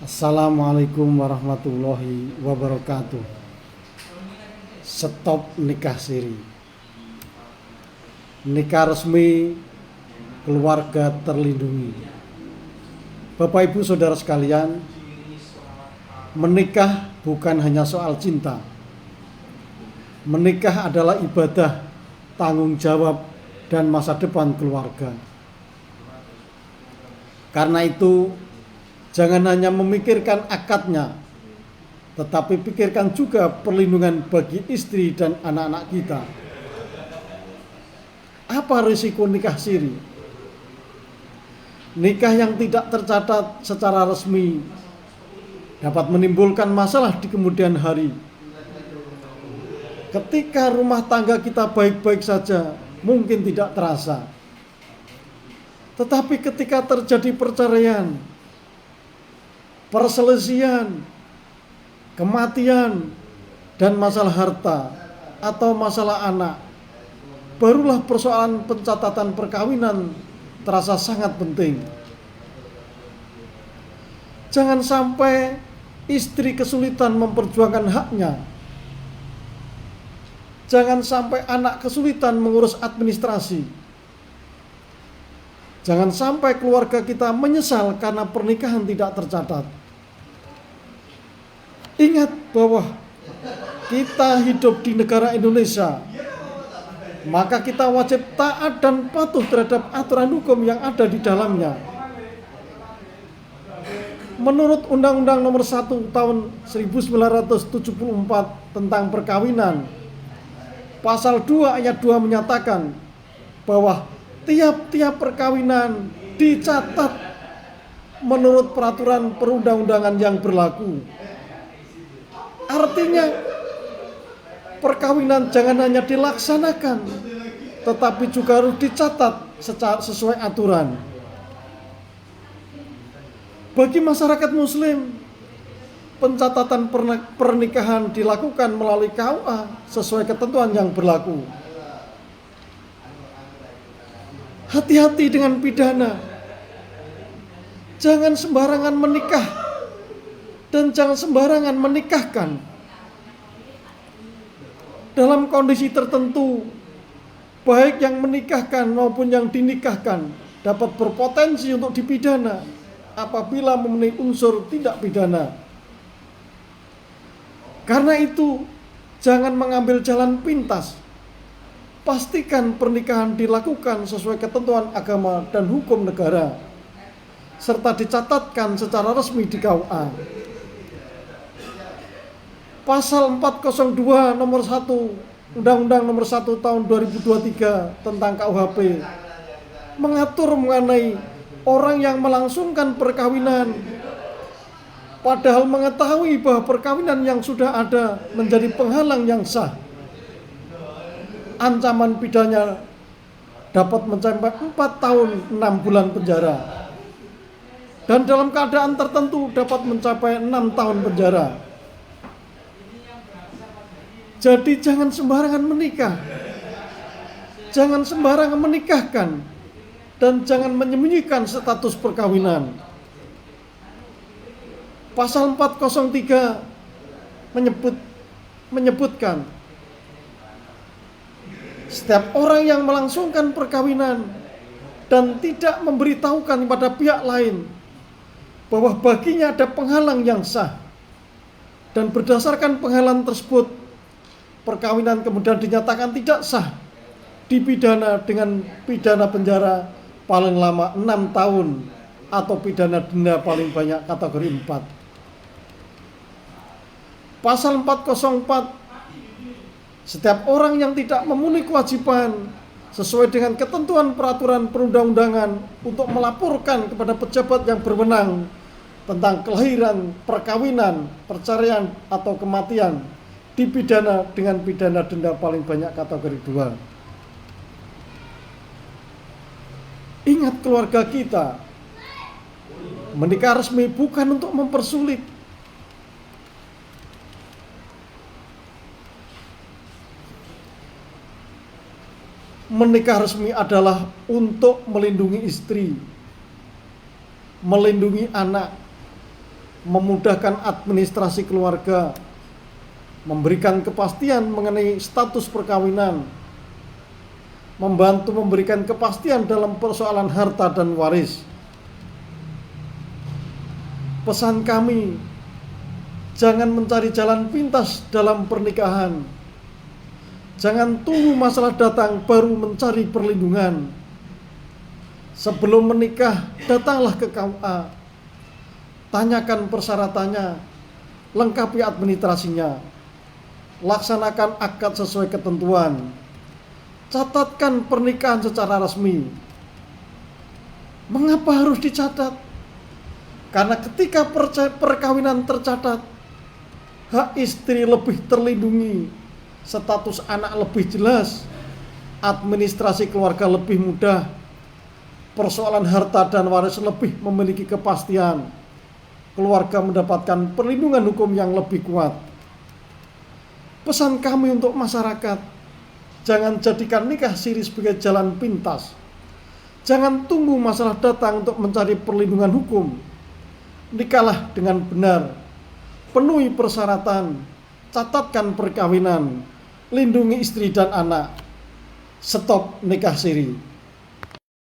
Assalamualaikum warahmatullahi wabarakatuh. Stop nikah siri. Nikah resmi, keluarga terlindungi. Bapak Ibu Saudara sekalian, menikah bukan hanya soal cinta. Menikah adalah ibadah, tanggung jawab, dan masa depan keluarga. Karena itu, jangan hanya memikirkan akadnya, tetapi pikirkan juga perlindungan bagi istri dan anak-anak kita. Apa risiko nikah siri? Nikah yang tidak tercatat secara resmi dapat menimbulkan masalah di kemudian hari. Ketika rumah tangga kita baik-baik saja, mungkin tidak terasa. Tetapi ketika terjadi perceraian, perselisihan, kematian, dan masalah harta atau masalah anak, barulah persoalan pencatatan perkawinan terasa sangat penting. Jangan sampai istri kesulitan memperjuangkan haknya. Jangan sampai anak kesulitan mengurus administrasi. Jangan sampai keluarga kita menyesal karena pernikahan tidak tercatat. Ingat bahwa kita hidup di negara Indonesia, maka kita wajib taat dan patuh terhadap aturan hukum yang ada di dalamnya. Menurut Undang-Undang Nomor 1 Tahun 1974 tentang perkawinan, Pasal 2 Ayat 2 menyatakan bahwa tiap-tiap perkawinan dicatat menurut peraturan perundang-undangan yang berlaku. Artinya, perkawinan jangan hanya dilaksanakan, tetapi juga harus dicatat sesuai aturan. Bagi masyarakat Muslim, pencatatan pernikahan dilakukan melalui KUA sesuai ketentuan yang berlaku. Hati-hati dengan pidana. Jangan sembarangan menikah dan jangan sembarangan menikahkan. Dalam kondisi tertentu, baik yang menikahkan maupun yang dinikahkan dapat berpotensi untuk dipidana apabila memenuhi unsur tidak pidana. Karena itu, jangan mengambil jalan pintas. Pastikan pernikahan dilakukan sesuai ketentuan agama dan hukum negara, serta dicatatkan secara resmi di KUA. Pasal 402 Nomor 1 Undang-Undang Nomor 1 Tahun 2023 tentang KUHP mengatur mengenai orang yang melangsungkan perkawinan padahal mengetahui bahwa perkawinan yang sudah ada menjadi penghalang yang sah. Ancaman pidana dapat mencapai 4 tahun 6 bulan penjara, dan dalam keadaan tertentu dapat mencapai 6 tahun penjara. Jadi jangan sembarangan menikah, jangan sembarangan menikahkan, dan jangan menyembunyikan status perkawinan. Pasal 403 menyebutkan setiap orang yang melangsungkan perkawinan dan tidak memberitahukan kepada pihak lain bahwa baginya ada penghalang yang sah, dan berdasarkan penghalang tersebut perkawinan kemudian dinyatakan tidak sah, dipidana dengan pidana penjara paling lama 6 tahun atau pidana denda paling banyak kategori 4. Pasal 404, setiap orang yang tidak memenuhi kewajiban sesuai dengan ketentuan peraturan perundang-undangan untuk melaporkan kepada pejabat yang berwenang tentang kelahiran, perkawinan, perceraian, atau kematian, dipidana dengan pidana denda paling banyak kategori 2. Ingat keluarga kita, menikah resmi bukan untuk mempersulit. Menikah resmi adalah untuk melindungi istri, melindungi anak, memudahkan administrasi keluarga, memberikan kepastian mengenai status perkawinan, membantu memberikan kepastian dalam persoalan harta dan waris. Pesan kami, jangan mencari jalan pintas dalam pernikahan. Jangan tunggu masalah datang baru mencari perlindungan. Sebelum menikah, datanglah ke KUA. Tanyakan persyaratannya, lengkapi administrasinya. Laksanakan akad sesuai ketentuan. Catatkan pernikahan secara resmi. Mengapa harus dicatat? Karena ketika perkawinan tercatat, hak istri lebih terlindungi, status anak lebih jelas, administrasi keluarga lebih mudah, persoalan harta dan waris lebih memiliki kepastian, keluarga mendapatkan perlindungan hukum yang lebih kuat. Pesan kami untuk masyarakat, jangan jadikan nikah siri sebagai jalan pintas. Jangan tunggu masalah datang untuk mencari perlindungan hukum. Nikahlah dengan benar, penuhi persyaratan, catatkan perkawinan, lindungi istri dan anak. Stop nikah siri.